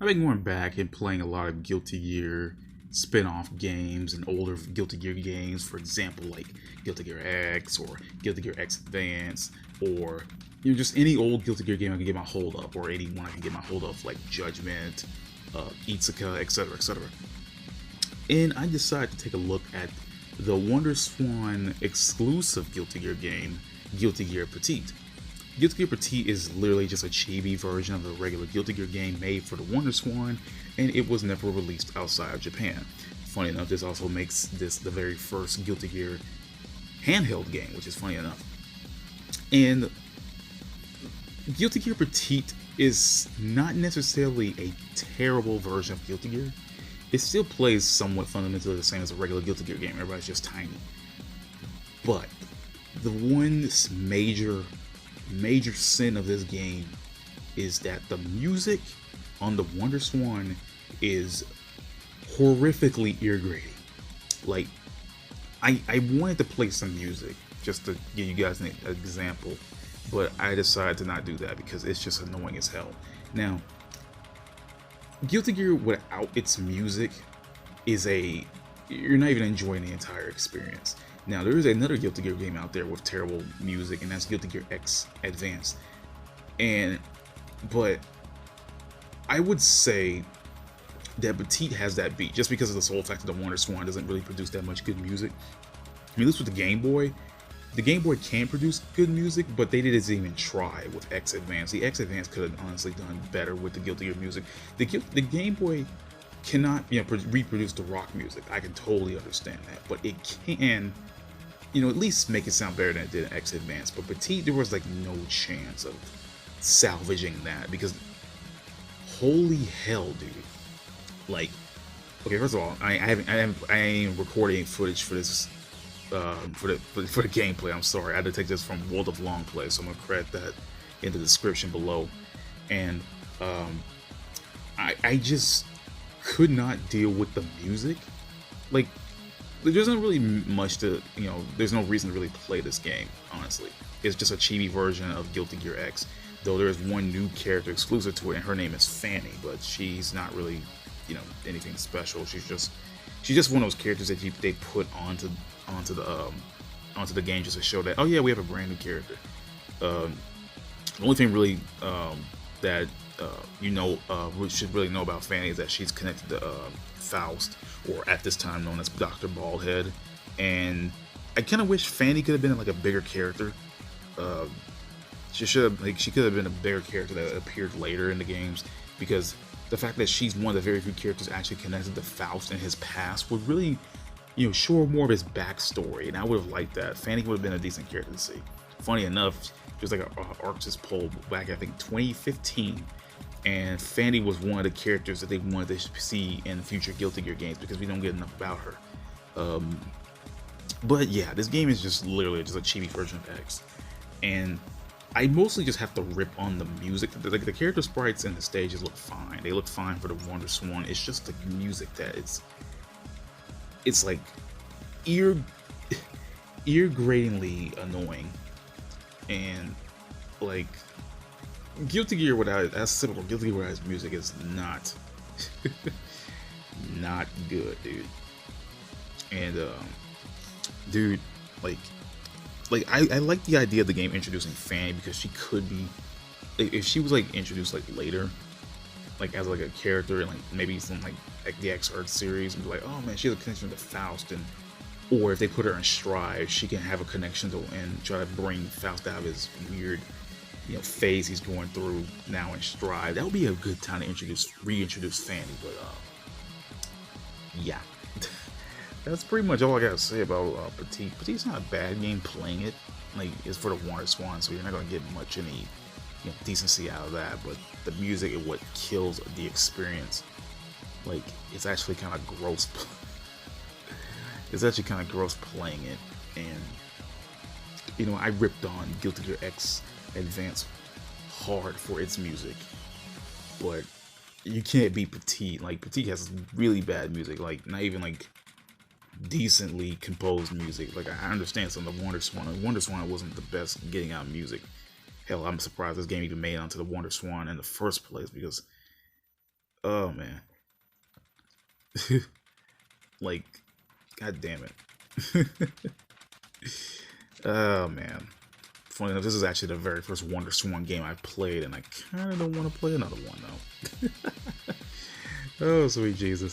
I've been going back and playing a lot of Guilty Gear spin-off games and older Guilty Gear games, for example, like Guilty Gear X or Guilty Gear X Advance, or just any old Guilty Gear game I can get my hold of, or any one I can get my hold of, like Judgment, Isuka, etc., etc. And I decided to take a look at the WonderSwan exclusive Guilty Gear game, Guilty Gear Petit. Guilty Gear Petit is literally just a chibi version of the regular Guilty Gear game made for the WonderSwan, and it was never released outside of Japan. Funny enough, this also makes this the very first Guilty Gear handheld game, which is funny enough. And Guilty Gear Petit is not necessarily a terrible version of Guilty Gear. It still plays somewhat fundamentally the same as a regular Guilty Gear game. Everybody's just tiny. But the one major sin of this game is that the music on the WonderSwan is horrifically ear grating. Like, I wanted to play some music just to give you guys an example, but I decided to not do that because it's just annoying as hell. Now, Guilty Gear without its music is you're not even enjoying the entire experience. Now, there is another Guilty Gear game out there with terrible music, and that's Guilty Gear X Advance. But I would say that Petit has that beat, just because of the sole fact that the WonderSwan doesn't really produce that much good music. I mean, this with the Game Boy. The Game Boy can produce good music, but they didn't even try with X Advance. The X Advance could have honestly done better with the Guilty Gear music. The Game Boy cannot, reproduce the rock music. I can totally understand that, but it can, at least make it sound better than it did in X Advance. But Petit, there was like no chance of salvaging that, because holy hell, dude! Like, okay, first of all, I ain't recording footage for this. For the gameplay, I'm sorry. I had to take this from World of Long Play, so I'm gonna credit that in the description below. And I just could not deal with the music. Like, there's not really much to, there's no reason to really play this game, honestly. It's just a chibi version of Guilty Gear X, though there is one new character exclusive to it, and her name is Fanny, but she's not really, anything special. She's just one of those characters that they put onto the game just to show that, oh yeah, we have a brand new character. The only thing really that we should really know about Fanny is that she's connected to Faust, or at this time known as Dr. Baldhead. And I kind of wish Fanny could have been like a bigger character. She could have been a bigger character that appeared later in the games, because the fact that she's one of the very few characters actually connected to Faust and his past would really, show more of his backstory, and I would have liked that. Fanny would have been a decent character to see. Funny enough, she was like an Arctis poll back, I think, 2015, and Fanny was one of the characters that they wanted to see in future Guilty Gear games, because we don't get enough about her. But yeah, this game is just literally just a chibi version of X, and I mostly just have to rip on the music. Like, the character sprites and the stages look fine. They look fine for the WonderSwan. It's just the music that it's like ear-gratingly annoying. And like, Guilty Gear without, as typical, Guilty Gear without its music is not not good, dude. And dude, like I like the idea of the game introducing Fanny, because she could be, if she was like introduced like later, like as like a character, and like maybe some like the Xrd series, and be like, oh man, she has a connection to Faust, and or if they put her in Strive, she can have a connection to and try to bring Faust out of his weird, phase he's going through now in Strive. That would be a good time to reintroduce Fanny. But yeah. That's pretty much all I gotta say about Petit. Petit's not a bad game playing it. Like, it's for the WonderSwan, so you're not gonna get much any decency out of that. But the music is what kills the experience. Like, it's actually kind of gross. It's actually kind of gross playing it. And I ripped on Guilty Gear X Advance hard for its music, but you can't beat Petit. Like, Petit has really bad music. Like, not even like decently composed music. Like, I understand some of the WonderSwan wasn't the best getting out music. Hell, I'm surprised this game even made it onto the WonderSwan in the first place, because Oh man. Like, god damn it. Oh man. Funny enough, this is actually the very first WonderSwan game I played, and I kind of don't want to play another one though. Oh, sweet Jesus.